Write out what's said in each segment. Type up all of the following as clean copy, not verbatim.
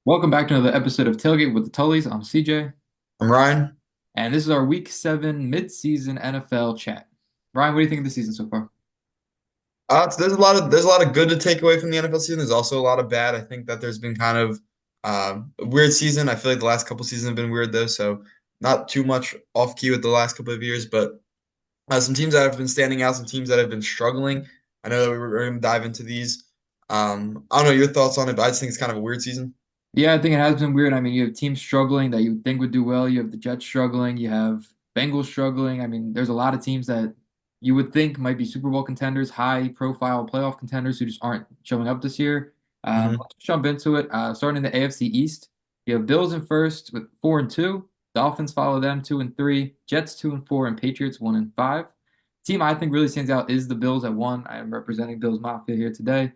Welcome back to another episode of Tailgate with the Tullies. I'm CJ, I'm Ryan. and this is our Week 7 mid-season NFL chat. Ryan, what do you think of the season so far? There's a lot of good to take away from the NFL season. There's also a lot of bad. I think that there's been kind of a weird season. I feel like the last couple seasons have been weird though, so not too much off key with the last couple of years, but some teams that have been standing out, some teams that have been struggling. I know that we're going to dive into these. I don't know your thoughts on it, but I just think it's kind of a weird season. Yeah, I think it has been weird. I mean, you have teams struggling that you would think would do well. You have the Jets struggling. You have Bengals struggling. I mean, there's a lot of teams that you would think might be Super Bowl contenders, high-profile playoff contenders who just aren't showing up this year. Hmm. Let's jump into it. Starting in the AFC East, you have Bills in first with 4-2. Dolphins follow them 2-3. Jets 2-4, and Patriots 1-5. Team I think really stands out is the Bills at one. I am representing Bills Mafia here today.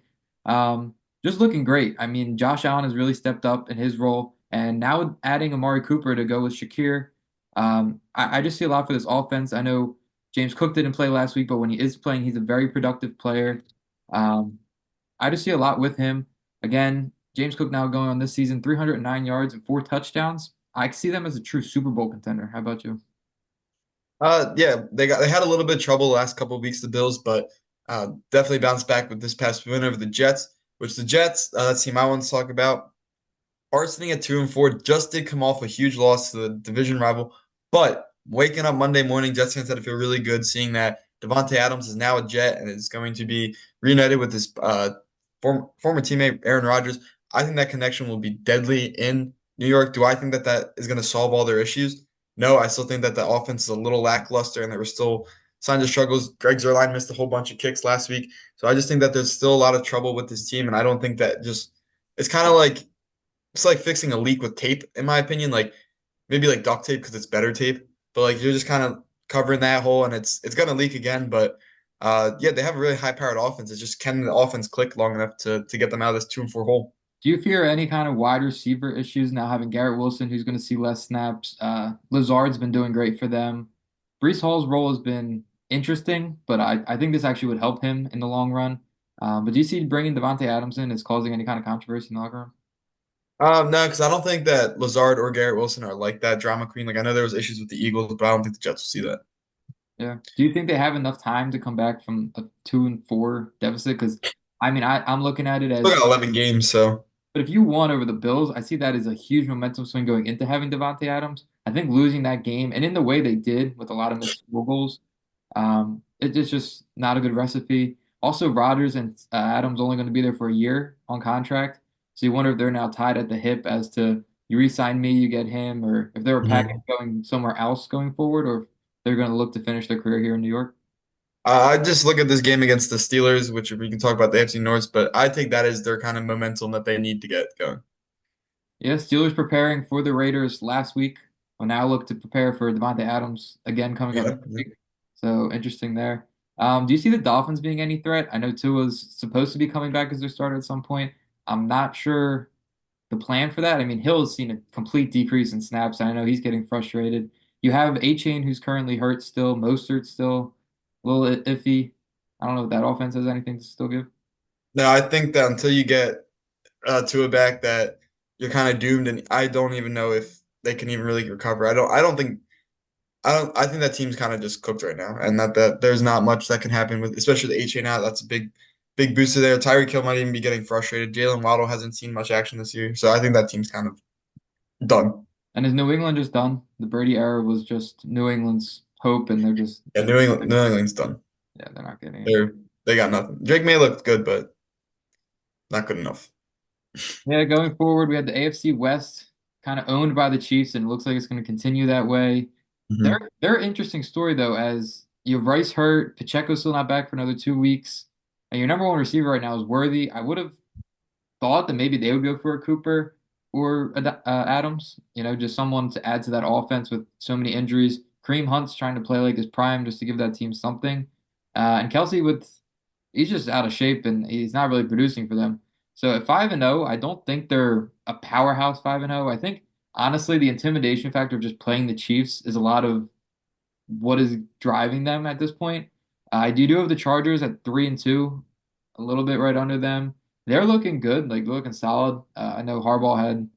Just looking great. I mean, Josh Allen has really stepped up in his role, and now adding Amari Cooper to go with Shakir, I just see a lot for this offense. I know James Cook didn't play last week, but when he is playing, he's a very productive player. Um, I just see a lot with him. Again, James Cook now going on this season, 309 yards and four touchdowns. I see them as a true Super Bowl contender. How about you? Yeah, they had a little bit of trouble the last couple of weeks, the Bills, but definitely bounced back with this past win over the Jets, which the Jets, that team I want to talk about. Are sitting at 2-4, just did come off a huge loss to the division rival. But waking up Monday morning, Jets fans had to feel really good seeing that Devontae Adams is now a Jet and is going to be reunited with his former teammate Aaron Rodgers. I think that connection will be deadly in New York. Do I think that that is going to solve all their issues? No, I still think that the offense is a little lackluster and there were still signs of struggles. Greg Zuerlein missed a whole bunch of kicks last week. So I just think that there's still a lot of trouble with this team. And I don't think that just it's kind of like it's like fixing a leak with tape, in my opinion. Like maybe like duct tape because it's better tape, but like you're just kind of covering that hole and it's gonna leak again. But yeah, they have a really high powered offense. It's just can the offense click long enough to get them out of this 2-4 hole? Do you fear any kind of wide receiver issues now having Garrett Wilson, who's going to see less snaps? Lazard's been doing great for them. Brees Hall's role has been interesting, but I think this actually would help him in the long run. But do you see bringing Devontae Adams in is causing any kind of controversy in the locker room? No, because I don't think that Lazard or Garrett Wilson are like that drama queen. Like I know there was issues with the Eagles, but I don't think the Jets will see that. Yeah. Do you think they have enough time to come back from a 2-4 deficit? Because I mean, I'm looking at it Still as, got 11 games, so but if you won over the Bills, I see that as a huge momentum swing going into having Devontae Adams. I think losing that game and in the way they did with a lot of missed field goals, it's just not a good recipe. Also, Rodgers and Adams only going to be there for a year on contract, so you wonder if they're now tied at the hip as to you re-sign me, you get him, or if they're a package mhm. going somewhere else going forward, or if they're going to look to finish their career here in New York. I just look at this game against the Steelers, which we can talk about the AFC North, but I take that as their kind of momentum that they need to get going. Yeah, Steelers preparing for the Raiders last week. Will now look to prepare for Devontae Adams again coming up Yeah. next week. So interesting there. Do you see the Dolphins being any threat? I know Tua's supposed to be coming back as their starter at some point. I'm not sure the plan for that. I mean, Hill has seen a complete decrease in snaps. I know he's getting frustrated. You have A-Chain who's currently hurt still. Mostert's still a little iffy. I don't know if that offense has anything to still give. No, I think that until you get to a back that you're kind of doomed, and I don't even know if they can even really recover. I think that team's kind of just cooked right now, and that there's not much that can happen with, especially the A chain out. That's a big booster there. Tyreek Hill might even be getting frustrated. Jalen Waddle hasn't seen much action this year, so I think that team's kind of done. And is New England just done? The Brady era was just New England's hope, and they're just Yeah, New England's done. yeah, they're not getting it. They got nothing. Drake May looked good, but not good enough. Yeah, going forward, we had the AFC West kind of owned by the Chiefs, and it looks like it's going to continue that way. Hmm. They're an interesting story though, as you have Rice hurt, Pacheco's still not back for another 2 weeks, and your number one receiver right now is Worthy. I would have thought that maybe they would go for a Cooper or Adams, just someone to add to that offense with so many injuries. Kareem Hunt's trying to play like his prime just to give that team something. And Kelsey he's just out of shape and he's not really producing for them. So at 5-0, I don't think they're a powerhouse 5-0. I think honestly the intimidation factor of just playing the Chiefs is a lot of what is driving them at this point. I do have the Chargers at 3-2, a little bit right under them. They're looking good, like they're looking solid. I know Harbaugh had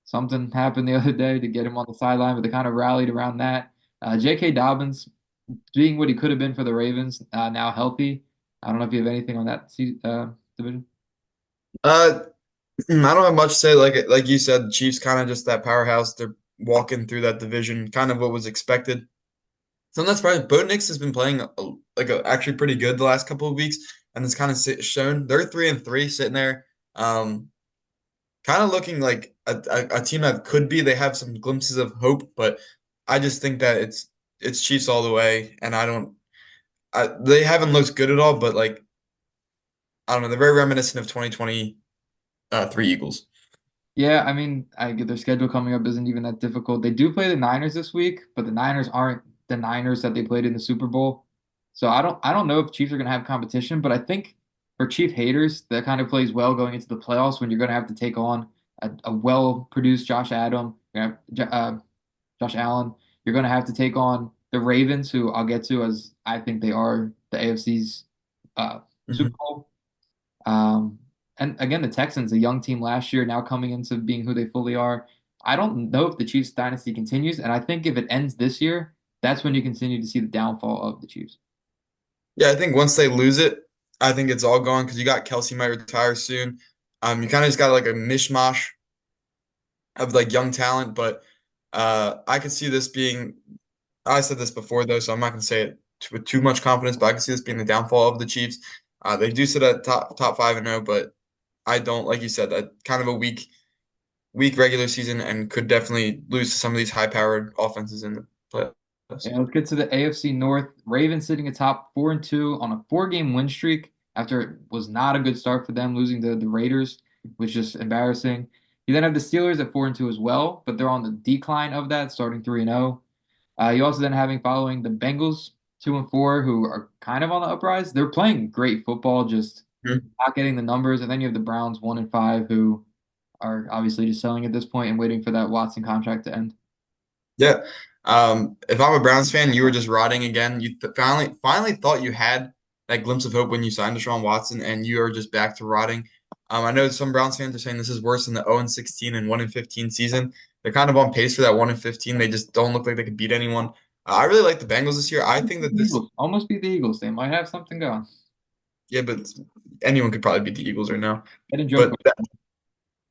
Something happened the other day to get him on the sideline, but they kind of rallied around that. J.K. Dobbins being what he could have been for the Ravens, now healthy. I don't know if you have anything on that division. Uh, I don't have much to say. Like you said, the Chiefs kind of just that powerhouse. They're walking through that division, kind of what was expected. So I'm not surprised. Bo Nix has been playing actually pretty good the last couple of weeks, and it's kind of shown. They're 3-3, sitting there, kind of looking like a team that could be. They have some glimpses of hope, but I just think that it's Chiefs all the way, and I don't. They haven't looked good at all, but like I don't know. They're very reminiscent of 2023 Eagles. Yeah, I mean, I get their schedule coming up isn't even that difficult. They do play the Niners this week, but the Niners aren't the Niners that they played in the Super Bowl. So I don't know if Chiefs are going to have competition, but I think for Chief haters, that kind of plays well going into the playoffs when you're going to have to take on a well-produced Josh Adam, Josh Allen. You're going to have to take on the Ravens, who I'll get to as I think they are the AFC's uh, Super Mhm. Bowl. Um, and again, the Texans, a young team last year, now coming into being who they fully are. I don't know if the Chiefs dynasty continues, and I think if it ends this year, that's when you continue to see the downfall of the Chiefs. Yeah, I think once they lose it, I think it's all gone because you got Kelsey might retire soon. You kind of just got like a mishmash of like young talent, but I could see this being. I said this before though, so I'm not going to say it with too much confidence, but I can see this being the downfall of the Chiefs. They do sit at top 5-0, but I don't like you said that kind of a weak regular season and could definitely lose to some of these high powered offenses in the playoffs. And let's get to the AFC North. Ravens sitting atop 4-2 on a four-game win streak after it was not a good start for them, losing to the Raiders, which is just embarrassing. You then have the Steelers at 4-2 as well, but they're on the decline of that, starting 3-0. You also then having following the Bengals 2-4, who are kind of on the uprise. They're playing great football, just Mhm. not getting the numbers. And then you have the Browns 1-5, who are obviously just selling at this point and waiting for that Watson contract to end. Yeah. If I'm a Browns fan, you were just rotting again. You finally thought you had that glimpse of hope when you signed Deshaun Watson, and you are just back to rotting. I know some Browns fans are saying this is worse than the 0-16 and 1-15 season. They're kind of on pace for that 1-15. They just don't look like they could beat anyone. I really like the Bengals this year. I think that this, Almost beat the Eagles. They might have something going. yeah, but anyone could probably beat the Eagles right now. Get But Njoku.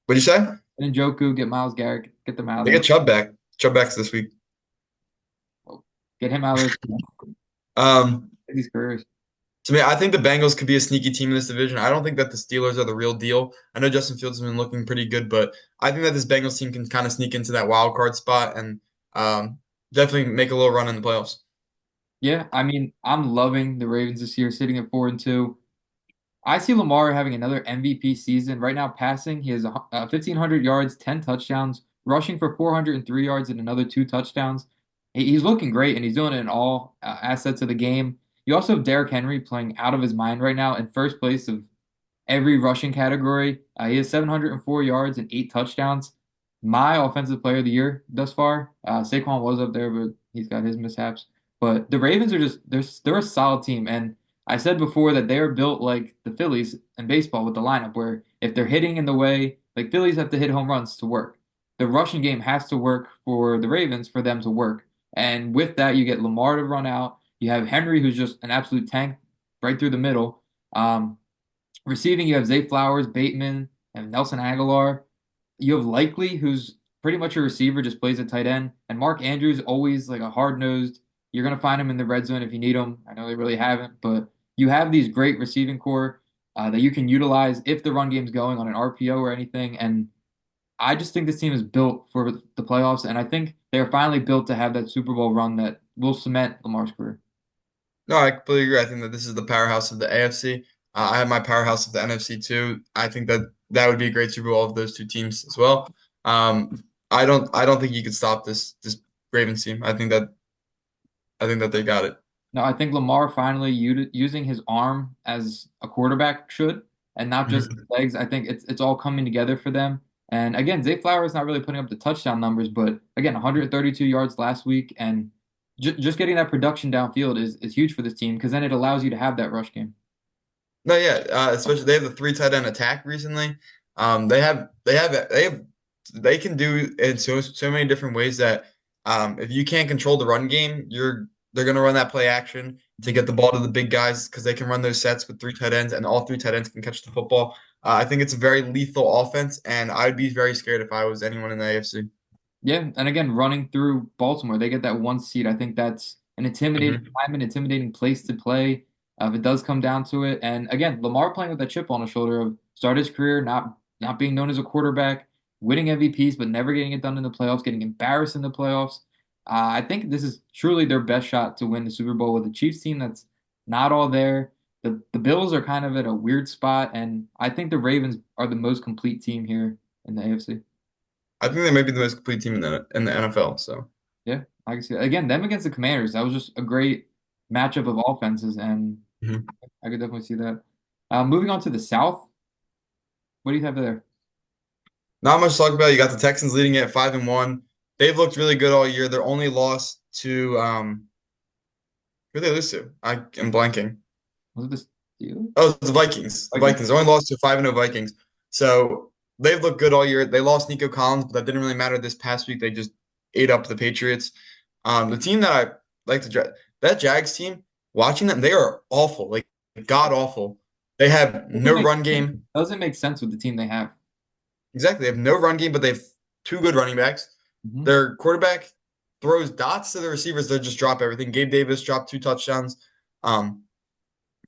what'd you say? Get Njoku, get Miles Garrett, get them out of They there. get Chubb back. Chubb back's this week. Get him out of there. Um, These careers. To me, I think the Bengals could be a sneaky team in this division. I don't think that the Steelers are the real deal. I know Justin Fields has been looking pretty good, but I think that this Bengals team can kind of sneak into that wild card spot and definitely make a little run in the playoffs. Yeah, I mean, I'm loving the Ravens this year, sitting at 4-2. I see Lamar having another MVP season. Right now, passing, he has 1,500 yards, 10 touchdowns, rushing for 403 yards and another two touchdowns. He's looking great, and he's doing it in all assets of the game. You also have Derrick Henry playing out of his mind right now in first place of every rushing category. He has 704 yards and eight touchdowns. My offensive player of the year thus far. Saquon was up there, but he's got his mishaps. But the Ravens are just they're a solid team, and I said before that they are built like the Phillies in baseball with the lineup, where if they're hitting in the way, like Phillies have to hit home runs to work. The rushing game has to work for the Ravens for them to work, and with that, you get Lamar to run out. You have Henry, who's just an absolute tank right through the middle. Receiving, you have Zay Flowers, Bateman, and Nelson Aguilar. You have Likely, who's pretty much a receiver, just plays at tight end, and Mark Andrews, always like a hard-nosed. You're gonna find him in the red zone if you need him. I know they really haven't, but you have these great receiving core that you can utilize if the run game's going on an RPO or anything. And I just think this team is built for the playoffs, and I think they're finally built to have that Super Bowl run that will cement Lamar's career. No, I completely agree. I think that this is the powerhouse of the AFC. I have my powerhouse of the NFC too. I think that that would be a great Super Bowl of those two teams as well. I don't think you could stop this Ravens team. I think that they got it. No, I think Lamar finally using his arm as a quarterback should, and not just his Mhm. legs. I think it's all coming together for them. And again, Zay Flowers not really putting up the touchdown numbers, but again, 132 yards last week, and just getting that production downfield is huge for this team because then it allows you to have that rush game. No, yeah, especially they have the three tight end attack recently. They have they can do in so many different ways that if you can't control the run game, they're gonna run that play action to get the ball to the big guys because they can run those sets with three tight ends and all three tight ends can catch the football. I think it's a very lethal offense, and I'd be very scared if I was anyone in the AFC. Yeah, and again, running through Baltimore, they get that one seed. I think that's an intimidating Hmm. time, an intimidating place to play if it does come down to it. And again, Lamar playing with that chip on his shoulder of start his career not being known as a quarterback, winning MVPs, but never getting it done in the playoffs, getting embarrassed in the playoffs. I think this is truly their best shot to win the Super Bowl with a Chiefs team that's not all there. The Bills are kind of at a weird spot, and I think the Ravens are the most complete team here in the AFC. I think they might be the most complete team in the NFL. So Yeah, I can see that. Again, them against the Commanders, that was just a great matchup of offenses, and mhm. I could definitely see that. Moving on to the South, what do you have there? Not much to talk about. You got the Texans leading it at 5-1. They've looked really good all year. Their only loss to who they lose to? I am blanking. Was it the Steelers? Oh, the Vikings. The Vikings. Vikings. They only lost to 5-0 Vikings. So they've looked good all year. They lost Nico Collins, but that didn't really matter this past week. They just ate up the Patriots. The team that I like to that Jags team, watching them, they are awful, like god awful. They have Doesn't no make run game. doesn't make sense with the team they have. Exactly. They have no run game, but they have two good running backs. Hmm. Their quarterback throws dots to the receivers. They just drop everything. Gabe Davis dropped two touchdowns. Um,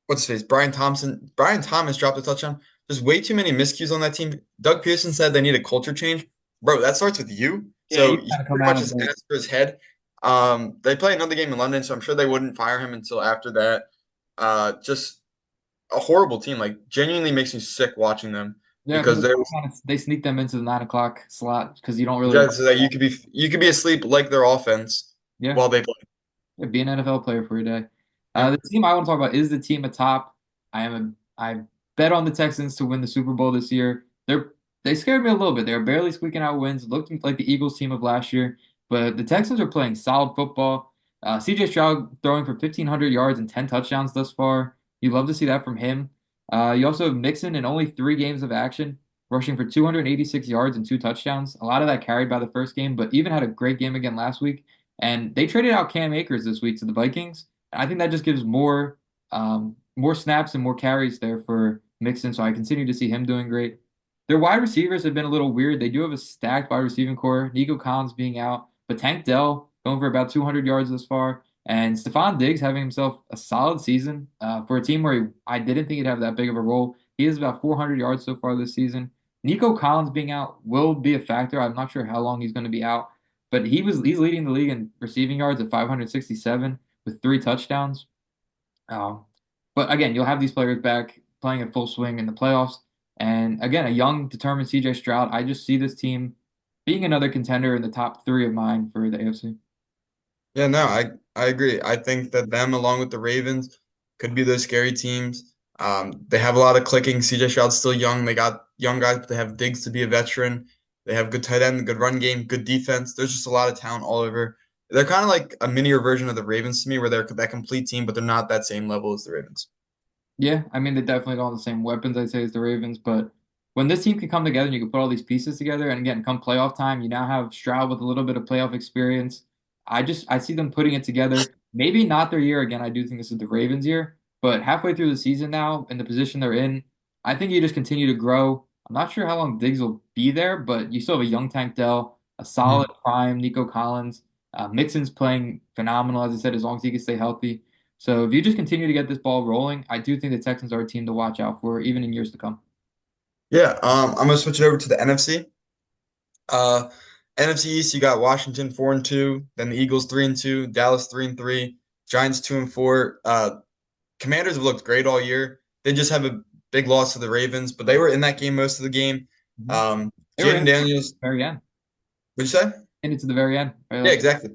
what's his face? Brian Thompson. Brian Thomas dropped a touchdown. There's way too many miscues on that team. Doug Pearson said they need a culture change. Bro, that starts with you. Yeah, So you he kind of come pretty out much of just the asked for his head. They play another game in London, so I'm sure they wouldn't fire him until after that. Just a horrible team. Like genuinely makes me sick watching them yeah because because they're they sneak them into the 9 o'clock slot because you don't really just so that you could be asleep like their offense yeah. while they play. Yeah, be an NFL player for a day. Yeah. The team I want to talk about is the team atop. I bet on the Texans to win the Super Bowl this year. They scared me a little bit. They were barely squeaking out wins, looking like the Eagles team of last year. But the Texans are playing solid football. CJ Stroud throwing for 1,500 yards and 10 touchdowns thus far. You love to see that from him. You also have Mixon in only 3 games of action, rushing for 286 yards and 2 touchdowns. A lot of that carried by the first game, but even had a great game again last week. And they traded out Cam Akers this week to the Vikings. I think that just gives more snaps and more carries there for Mixon. So I continue to see him doing great. Their wide receivers have been a little weird. They do have a stacked wide receiving core. Nico Collins being out, but Tank Dell going for about 200 yards this far, and Stephon Diggs having himself a solid season for a team where I didn't think he'd have that big of a role. He has about 400 yards so far this season. Nico Collins being out will be a factor. I'm not sure how long he's going to be out, but he's leading the league in receiving yards at 567 with 3 touchdowns. Um, but again, you'll have these players back playing at full swing in the playoffs. And again, a young, determined CJ Stroud. I just see this team being another contender in the top three of mine for the AFC. Yeah, no, I agree. I think that them along with the Ravens could be those scary teams. They have a lot of clicking. CJ Stroud's still young. They got young guys, but they have Diggs to be a veteran. They have good tight end, good run game, good defense. There's just a lot of talent all over. They're kind of like a minier version of the Ravens to me, where they're that complete team, but they're not that same level as the Ravens. Yeah, I mean, they definitely don't have the same weapons, I'd say, as the Ravens. But when this team can come together and you can put all these pieces together, and again, come playoff time, you now have Stroud with a little bit of playoff experience. I see them putting it together. Maybe not their year again. I do think this is the Ravens' year, but halfway through the season now, in the position they're in, I think you just continue to grow. I'm not sure how long Diggs will be there, but you still have a young Tank Dell, a solid prime Nico Collins. Mixon's playing phenomenal, as I said, as long as he can stay healthy. So if you just continue to get this ball rolling, I do think the Texans are a team to watch out for, even in years to come. Yeah, I'm gonna switch it over to the NFC. Uh, NFC East, you got Washington 4-2, then the Eagles 3-2, Dallas 3-3, Giants 2-4. Commanders have looked great all year. They just have a big loss to the Ravens, but they were in that game most of the game. Mhm. They were in Jaden it to the Daniels, very end. what'd you say? In it to the very end. Right? Yeah, Like, exactly.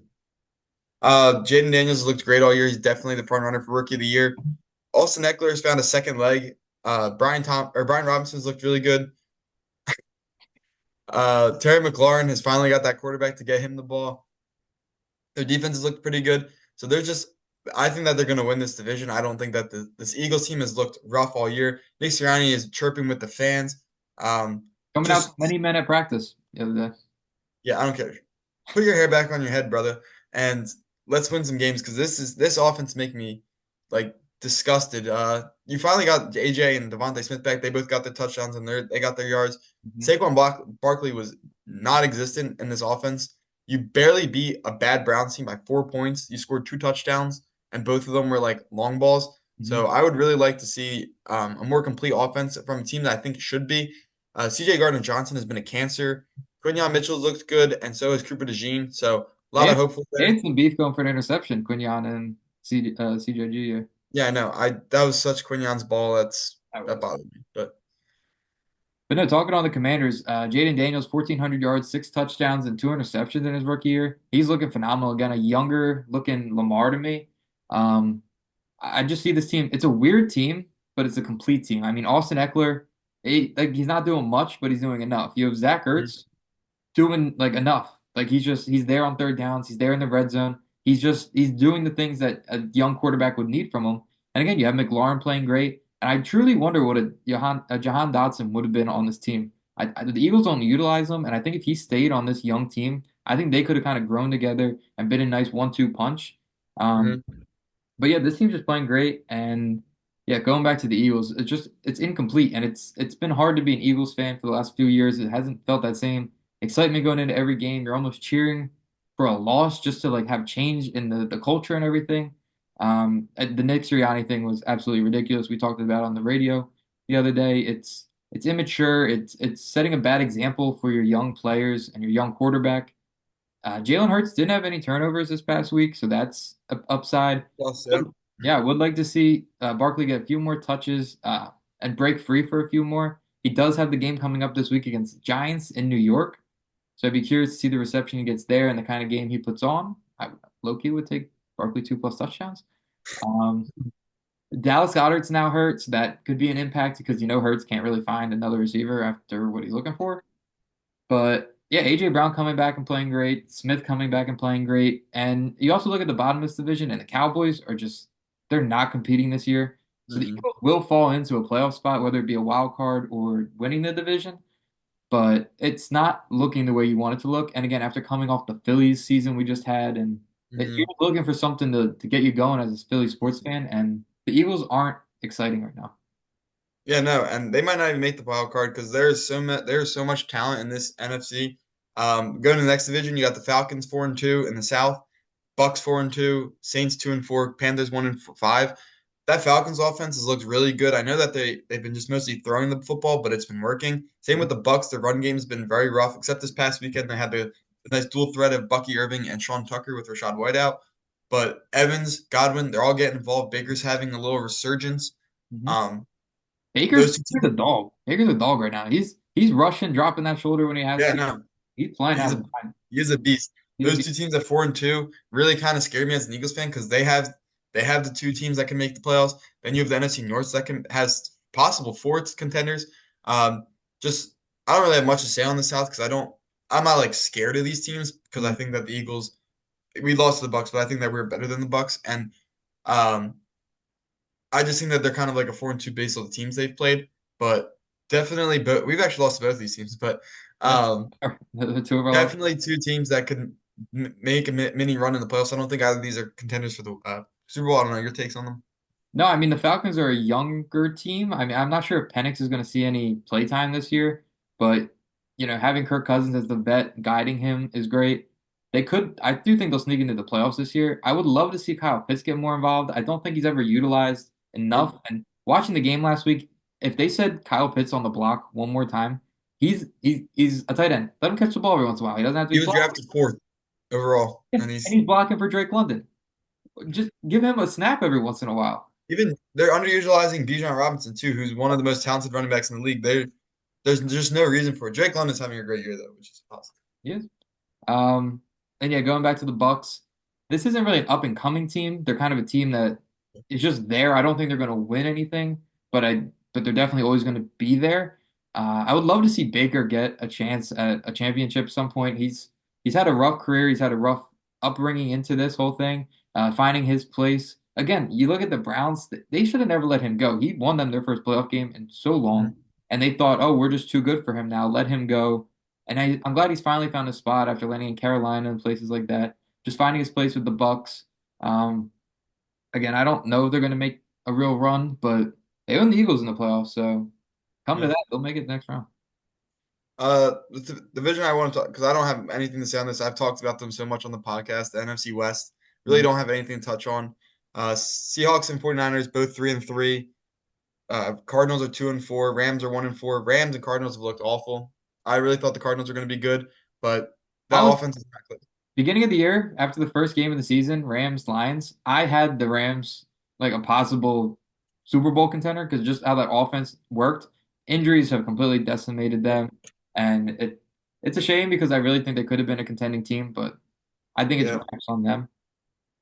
Jaden Daniels looked great all year. He's definitely the front runner for Rookie of the Year. Austin Eckler has found a second leg. Brian Robinson's looked really good. Terry McLaurin has finally got that quarterback to get him the ball. Their defense has looked pretty good. So they're just, I think that they're going to win this division. I don't think that this Eagles team has looked rough all year. Nick Sirianni is chirping with the fans. Um, Coming out to just many men at practice the other day. yeah, I don't care. Put your hair back on your head, brother, and let's win some games because this offense make me like disgusted. You finally got AJ and Devontae Smith back. They both got their touchdowns and they got their yards. Mhm. Barkley was non-existent in this offense. You barely beat a bad Browns team by 4 points. You scored two touchdowns, and both of them were like long balls. Mhm. So I would really like to see a more complete offense from a team that I think it should be. CJ Gardner-Johnson has been a cancer. Quinyon Mitchell looked good, and so is Cooper DeJean. So a They lot of had, hopeful they there. had some beef going for an interception, Quinion and CJG. Yeah. Yeah, I know. I that was such Quinyon's ball. That That was. bothered me. But But no, talking on the Commanders, Jaden Daniels, 1,400 yards, six touchdowns, and two interceptions in his rookie year. He's looking phenomenal. Again, a younger looking Lamar to me. Um, I just see this team. It's a weird team, but it's a complete team. I mean, Austin Eckler, he's not doing much, but he's doing enough. You have Zach Mhm. Ertz doing like enough. Like he's there on third downs. He's there in the red zone. He's doing the things that a young quarterback would need from him. And again, you have McLaurin playing great. And I truly wonder what Jahan Dotson would have been on this team. The Eagles don't utilize him, and I think if he stayed on this young team, I think they could have kind of grown together and been a nice 1-2 punch. Um, Mhm. but yeah, this team's just playing great, and yeah, going back to the Eagles, it's incomplete, and it's been hard to be an Eagles fan for the last few years. It hasn't felt that same excitement going into every game. You're almost cheering for a loss just to like have change in the culture and everything. The Nick Sirianni thing was absolutely ridiculous. We talked about it on the radio the other day. It's immature. It's setting a bad example for your young players and your young quarterback. Jalen Hurts didn't have any turnovers this past week, so that's a upside. Plus, yeah. Yeah, would like to see Barkley get a few more touches and break free for a few more. He does have the game coming up this week against the Giants in New York, so I'd be curious to see the reception he gets there and the kind of game he puts on. Loki would take Barkley 2+ touchdowns. Um, Dallas Goedert's now hurt, so that could be an impact because Hurts can't really find another receiver after what he's looking for. But yeah, AJ Brown coming back and playing great, Smith coming back and playing great. And you also look at the bottom of this division, and the Cowboys are just they're not competing this year. So the Mhm. Eagles will fall into a playoff spot, whether it be a wild card or winning the division. But it's not looking the way you want it to look. And again, after coming off the Phillies season we just had, and you're Mhm. looking for something to get you going as a Philly sports fan, and the Eagles aren't exciting right now. Yeah, no, and they might not even make the wild card because there's so much talent in this NFC. Going to the next division, you got the Falcons 4-2 in the South, Bucks 4-2, Saints 2-4, Panthers 1-5. That Falcons offense has looked really good. I know that they've been just mostly throwing the football, but it's been working. Same with the Bucks. Their run game's been very rough, except this past weekend they had the nice dual threat of Bucky Irving and Sean Tucker with Rashad White out. But Evans, Godwin, they're all getting involved. Baker's having a little resurgence. Mhm. Um, Baker's those two Baker's a dog. Baker's a dog right now. He's rushing, dropping that shoulder when he has Yeah, to. no, He's playing out he's of a his mind. he's a beast. He's a Those beast. two teams at 4-2 really kind of scare me as an Eagles fan because they have the two teams that can make the playoffs. Then you have the NFC North that can has possible fourth contenders. Um, just I don't really have much to say on the South because I'm not like scared of these teams because I Mm. think that the Eagles we lost to the Bucks, but I think that we're better than the Bucks and um I just think that they're kind of like a 4-2 based on the teams they've played, but definitely but we've actually lost to both of these teams, but Yeah. um The two of our last. definitely two teams that could make a mini run in the playoffs. I don't think either of these are contenders for the Super Bowl. I don't know your takes on them. No, I mean the Falcons are a younger team. I mean, I'm not sure if Penix is going to see any playtime this year, but having Kirk Cousins as the vet guiding him is great. I do think they'll sneak into the playoffs this year. I would love to see Kyle Pitts get more involved. I don't think he's ever utilized Nope. enough. And watching the game last week, if they said Kyle Pitts on the block one more time, he's a tight end. Let him catch the ball every once in a while. He doesn't have to He be was blocking. drafted fourth overall, Yeah, and and he's he's blocking for Drake London. Just give him a snap every once in a while. even they're underutilizing Bijan Robinson too, who's one of the most talented running backs in the league. There's just no reason for it. Drake London's having a great year though, which is awesome. Yes. Um, and yeah, going back to the Bucks, this isn't really an up and coming team. They're kind of a team that is just there. I don't think they're going to win anything, but they're definitely always going to be there. I would love to see Baker get a chance at a championship at some point. He's had a rough career. He's had a rough upbringing into this whole thing, finding his place. Again, you look at the Browns; they should have never let him go. He won them their first playoff game in so Mhm. long. and they thought, oh, we're just too good for him now. Let him go. And I'm glad he's finally found a spot after landing in Carolina and places like that. Just finding his place with the Bucks. Um, Again, I don't know if they're going to make a real run, but they own the Eagles in the playoffs, so come to Yeah. that, they'll make it next round. The division I want to talk because I don't have anything to say on this. I've talked about them so much on the podcast. The NFC West really Mhm. don't have anything to touch on. Seahawks and 49ers both 3-3. Cardinals are 2-4. Rams are 1-4. Rams and Cardinals have looked awful. I really thought the Cardinals were going to be good, but that Honestly, offense is not good. beginning of the year, after the first game of the season, Rams Lions, I had the Rams like a possible Super Bowl contender because just how that offense worked. Injuries have completely decimated them, and it's a shame because I really think they could have been a contending team, but I think it's Yeah. wraps on them.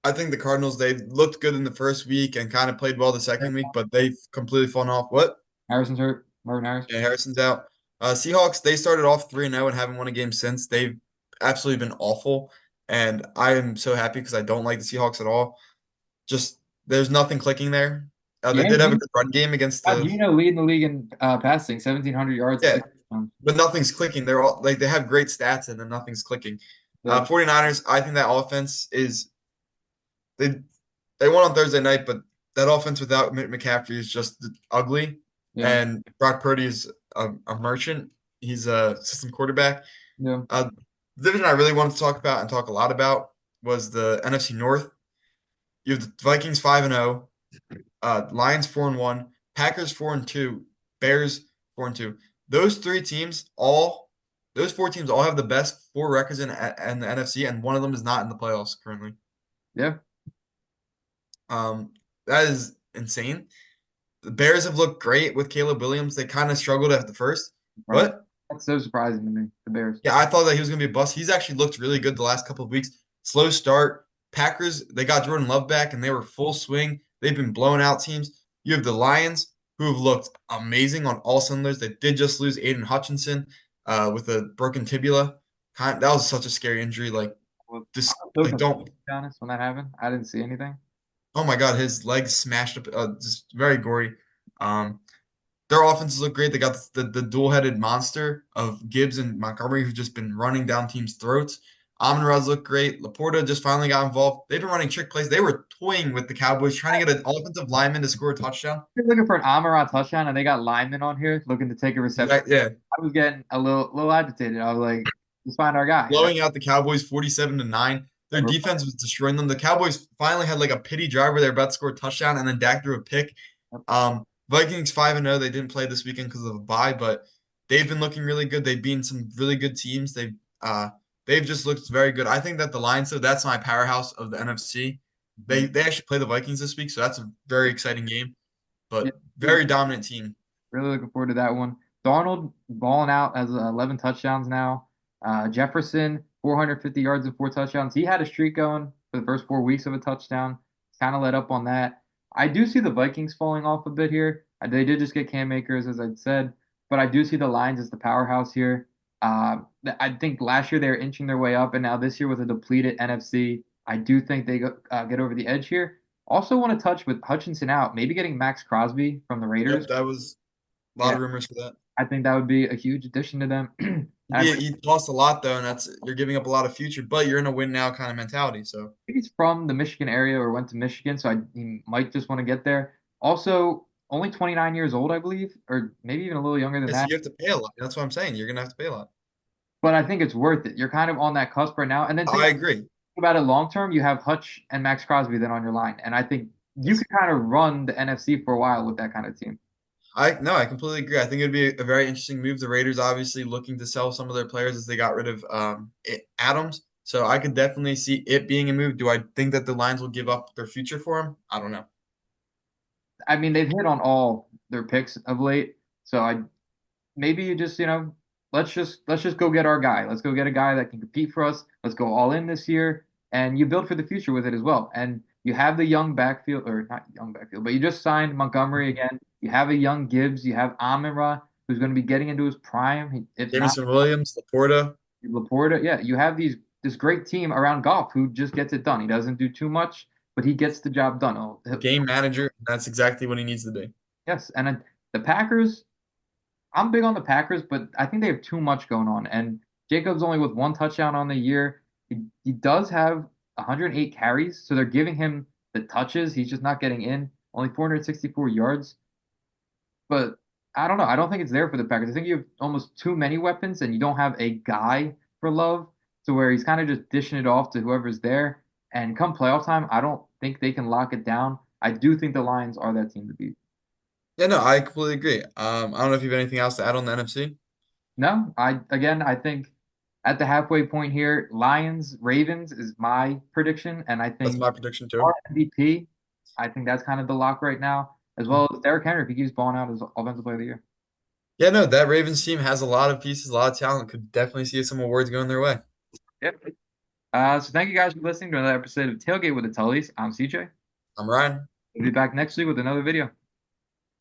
I think the Cardinals, they looked good in the first week and kind of played well the second week, but they've completely fallen off. What? Harrison's hurt, Marvin Harris. Yeah, Harrison's out. Seahawks, they started off 3-0 and haven't won a game since. They've absolutely been awful. And I am so happy because I don't like the Seahawks at all. Just there's nothing clicking there. They Yeah, did have a good run game against the Gino leading the league in passing, 1,700 yards and yeah, 6 touchdowns. but nothing's clicking. They're all like they have great stats and then nothing's clicking. Yeah, 49ers, I think that offense is they they won on Thursday night, but that offense without McCaffrey is just ugly. yeah, And Brock Purdy is a merchant. He's a system quarterback. yeah. The division I really wanted to talk about and talk a lot about was the NFC North. You have the Vikings 5-0, Lions 4-1, Packers 4-2, Bears 4-2. Those three teams all, those four teams all have the best four records in the NFC, and one of them is not in the playoffs currently. Yeah, Um, that is insane. The Bears have looked great with Caleb Williams. They kind of struggled at the first. right. What? That's so surprising to me, the Bears. Yeah, I thought that he was going to be a bust. He's actually looked really good the last couple of weeks. Slow start. Packers, they got Jordan Love back and they were full swing. They've been blowing out teams. You have the Lions, who have looked amazing on all cylinders. They did just lose Aiden Hutchinson with a broken tibia. That was such a scary injury. Like, I this, was so like, confused, don't. to be honest, when that happened. I didn't see anything. Oh my God, his legs smashed up. Just very gory. Um, Their offenses look great. They got the dual-headed monster of Gibbs and Montgomery who've just been running down teams' throats. Amon-Ra's look great. Laporta just finally got involved. They've been running trick plays. They were toying with the Cowboys, trying to get an offensive lineman to score a touchdown. They're looking for an Amon-Ra touchdown, and they got linemen on here looking to take a reception. Yeah, I was getting a little agitated. I was like, let's find our guy. blowing out the Cowboys 47-9. Their defense was destroying them. The Cowboys finally had like a pity drive where they're about to score a touchdown, and then Dak threw a pick. Vikings 5-0. They didn't play this weekend because of a bye, but they've been looking really good. They've beaten some really good teams. They've just looked very good. I think that the Lions, so that's my powerhouse of the NFC. Mhm. They actually play the Vikings this week, so that's a very exciting game. Yeah, But very dominant team. really looking forward to that one. Darnold balling out as 11 touchdowns now. Jefferson, 450 yards and 4 touchdowns. He had a streak going for the first 4 weeks of a touchdown. Kind of let up on that. I do see the Vikings falling off a bit here. They did just get Cam Akers, as I said, but I do see the Lions as the powerhouse here. I think last year they were inching their way up, and now this year with a depleted NFC, I do think they get over the edge here. Also, want to touch with Hutchinson out, maybe getting Max Crosby from the Raiders. Yep, that was a lot Yeah, of rumors for that. I think that would be a huge addition to them. And I He lost a lot though, and that's you're giving up a lot of future, but you're in a win now kind of mentality. So think he's from the Michigan area or went to Michigan, so he might just want to get there. Also, only 29 years old, I believe, or maybe even a little younger than yes, that. you have to pay a lot. That's what I'm saying. You're gonna have to pay a lot. But I think it's worth it. You're kind of on that cusp right now. And then think I agree. about it long term, you have Hutch and Max Crosby then on your line. And I think you Yes. could kind of run the NFC for a while with that kind of team. I completely agree. I think it'd be a very interesting move. The Raiders obviously looking to sell some of their players as they got rid of Adams. So I could definitely see it being a move. Do I think that the Lions will give up their future for him? I don't know. I mean, they've hit on all their picks of late. So I maybe you just, let's just go get our guy. Let's go get a guy that can compete for us. Let's go all in this year. And you build for the future with it as well. And you have the young backfield, or not young backfield, but you just signed Montgomery again. You have a young Gibbs. You have Amon-Ra, who's going to be getting into his prime. If not Jameson Williams, Laporta, Laporta, yeah, you have this great team around Goff who just gets it done. He doesn't do too much, but he gets the job done. game manager. That's exactly what he needs to be. Yes, and the Packers. I'm big on the Packers, but I think they have too much going on. And Jacobs only with one touchdown on the year. He does have 108 carries, so they're giving him the touches. He's just not getting in. Only 464 yards. But I don't know. I don't think it's there for the Packers. I think you have almost too many weapons, and you don't have a guy for Love to where he's kind of just dishing it off to whoever's there. And come playoff time, I don't think they can lock it down. I do think the Lions are that team to beat. Yeah, no, I completely agree. I don't know if you have anything else to add on the NFC. No, I think at the halfway point here, Lions Ravens is my prediction, and I That's think my prediction too. our MVP, I think that's kind of the lock right now, as well as Derrick Henry if he keeps balling out as Offensive Player of the Year. Yeah, no, that Ravens team has a lot of pieces, a lot of talent. Could definitely see some awards going their way. Yep. So thank you guys for listening to another episode of Tailgate with the Tullys. I'm CJ. I'm Ryan. We'll be back next week with another video.